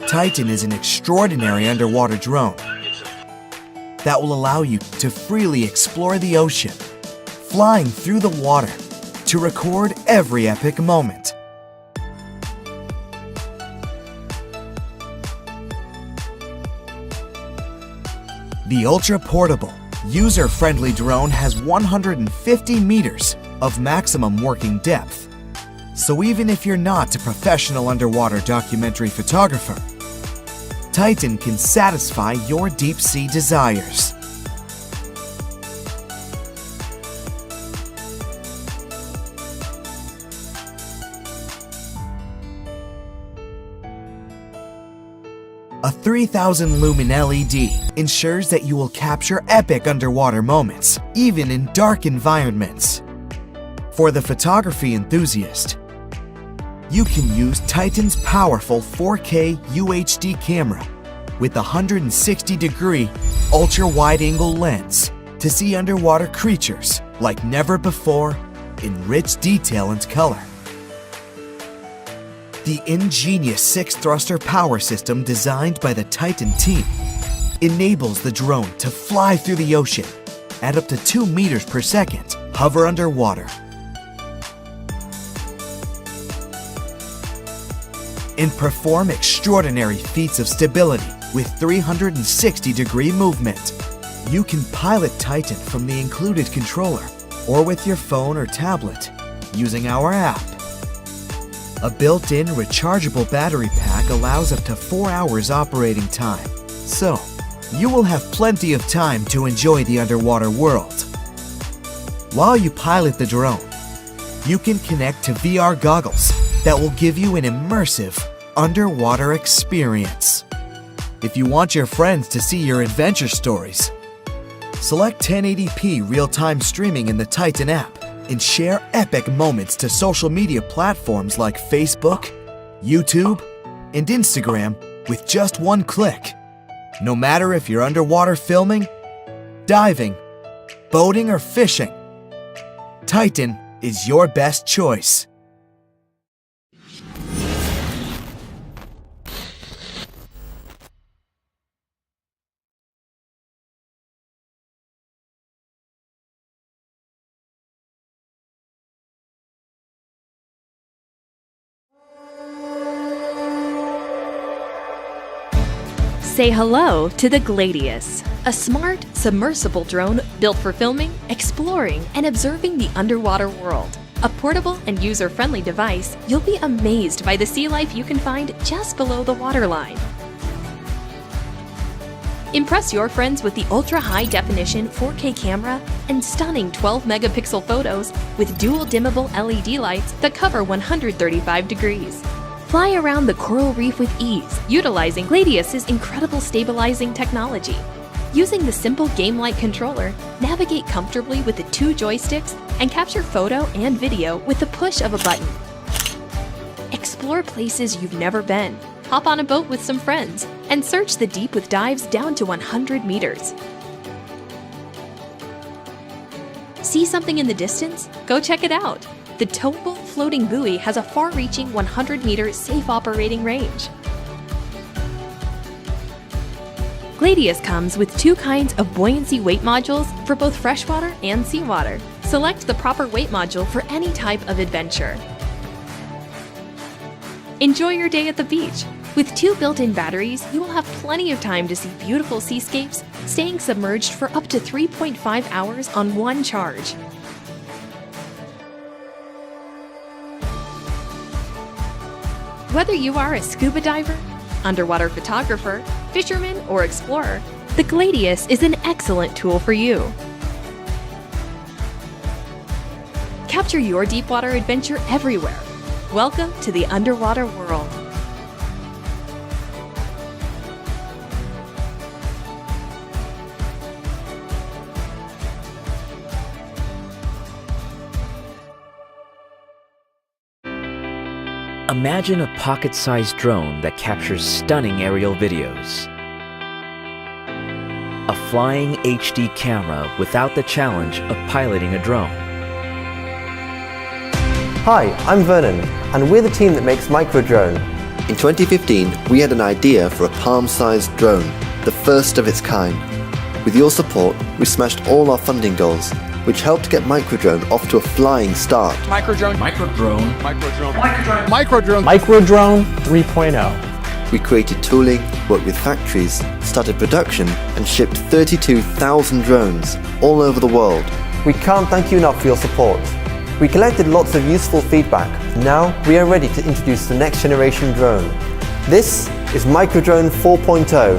Titan is an extraordinary underwater drone that will allow you to freely explore the ocean, flying through the water to record every epic moment. The ultra-portable, user-friendly drone has 150 meters of maximum working depth. So even if you're not a professional underwater documentary photographer, Titan can satisfy your deep-sea desires. A 3000 lumen LED ensures that you will capture epic underwater moments, even in dark environments. For the photography enthusiast, you can use Titan's powerful 4K UHD camera with a 160-degree ultra-wide-angle lens to see underwater creatures like never before in rich detail and color. The ingenious 6-thruster power system designed by the Titan team enables the drone to fly through the ocean at up to 2 meters per second, hover underwater, and perform extraordinary feats of stability with 360-degree movement. You can pilot Titan from the included controller or with your phone or tablet using our app. A built-in rechargeable battery pack allows up to 4 hours operating time, so you will have plenty of time to enjoy the underwater world. While you pilot the drone, you can connect to VR goggles that will give you an immersive underwater experience. If you want your friends to see your adventure stories, select 1080p real-time streaming in the Titan app and share epic moments to social media platforms like Facebook, YouTube, and Instagram with just one click. No matter if you're underwater filming, diving, boating, or fishing, Titan is your best choice. Say hello to the Gladius, a smart, submersible drone built for filming, exploring, and observing the underwater world. A portable and user-friendly device, you'll be amazed by the sea life you can find just below the waterline. Impress your friends with the ultra-high-definition 4K camera and stunning 12-megapixel photos with dual dimmable LED lights that cover 135 degrees. Fly around the coral reef with ease, utilizing Gladius's incredible stabilizing technology. Using the simple game-like controller, navigate comfortably with the 2 joysticks and capture photo and video with the push of a button. Explore places you've never been, hop on a boat with some friends, and search the deep with dives down to 100 meters. See something in the distance? Go check it out! The towable floating buoy has a far-reaching 100-meter safe operating range. Gladius comes with 2 kinds of buoyancy weight modules for both freshwater and seawater. Select the proper weight module for any type of adventure. Enjoy your day at the beach. With 2 built-in batteries, you will have plenty of time to see beautiful seascapes, staying submerged for up to 3.5 hours on one charge. Whether you are a scuba diver, underwater photographer, fisherman, or explorer, the Gladius is an excellent tool for you. Capture your deepwater adventure everywhere. Welcome to the underwater world. Imagine a pocket-sized drone that captures stunning aerial videos. A flying HD camera without the challenge of piloting a drone. Hi, I'm Vernon, and we're the team that makes Microdrone. In 2015, we had an idea for a palm-sized drone, the first of its kind. With your support, we smashed all our funding goals, which helped get Microdrone off to a flying start. Microdrone 3.0. We created tooling, worked with factories, started production, and shipped 32,000 drones all over the world. We can't thank you enough for your support. We collected lots of useful feedback. Now we are ready to introduce the next generation drone. This is Microdrone 4.0.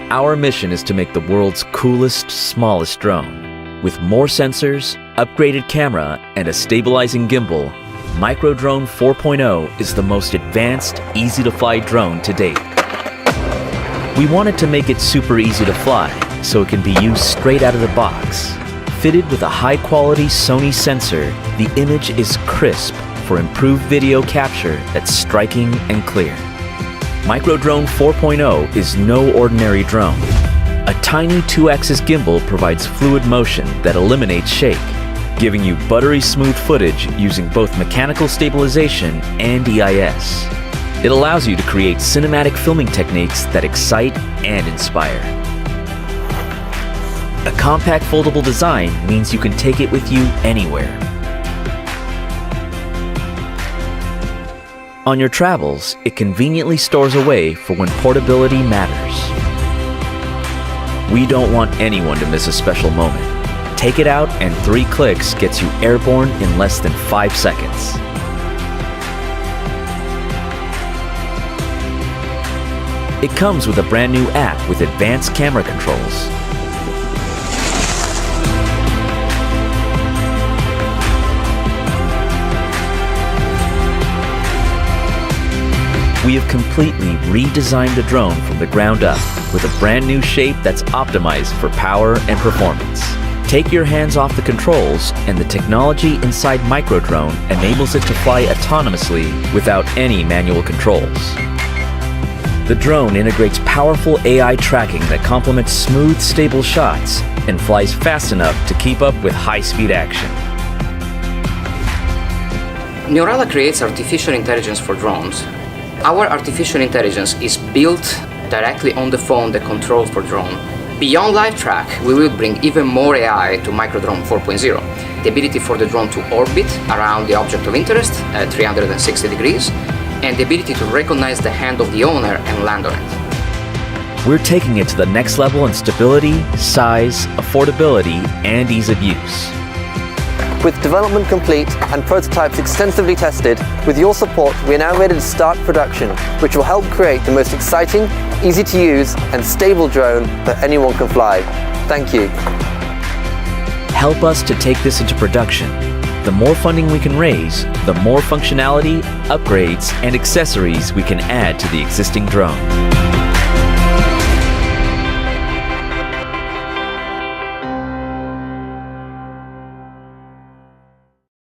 Our mission is to make the world's coolest, smallest drone. With more sensors, upgraded camera, and a stabilizing gimbal, Microdrone 4.0 is the most advanced, easy-to-fly drone to date. We wanted to make it super easy to fly, so it can be used straight out of the box. Fitted with a high-quality Sony sensor, the image is crisp for improved video capture that's striking and clear. Microdrone 4.0 is no ordinary drone. A tiny 2-axis gimbal provides fluid motion that eliminates shake, giving you buttery smooth footage using both mechanical stabilization and EIS. It allows you to create cinematic filming techniques that excite and inspire. A compact foldable design means you can take it with you anywhere. On your travels, it conveniently stores away for when portability matters. We don't want anyone to miss a special moment. Take it out and 3 clicks gets you airborne in less than 5 seconds. It comes with a brand new app with advanced camera controls. We have completely redesigned the drone from the ground up with a brand new shape that's optimized for power and performance. Take your hands off the controls, and the technology inside Microdrone enables it to fly autonomously without any manual controls. The drone integrates powerful AI tracking that complements smooth, stable shots and flies fast enough to keep up with high-speed action. Neurala creates artificial intelligence for drones. Our artificial intelligence is built directly on the phone that controls the drone. Beyond LiveTrack, we will bring even more AI to Microdrone 4.0. The ability for the drone to orbit around the object of interest at 360 degrees, and the ability to recognize the hand of the owner and land on it. We're taking it to the next level in stability, size, affordability, and ease of use. With development complete and prototypes extensively tested, with your support, we are now ready to start production, which will help create the most exciting, easy to use, and stable drone that anyone can fly. Thank you. Help us to take this into production. The more funding we can raise, the more functionality, upgrades, and accessories we can add to the existing drone.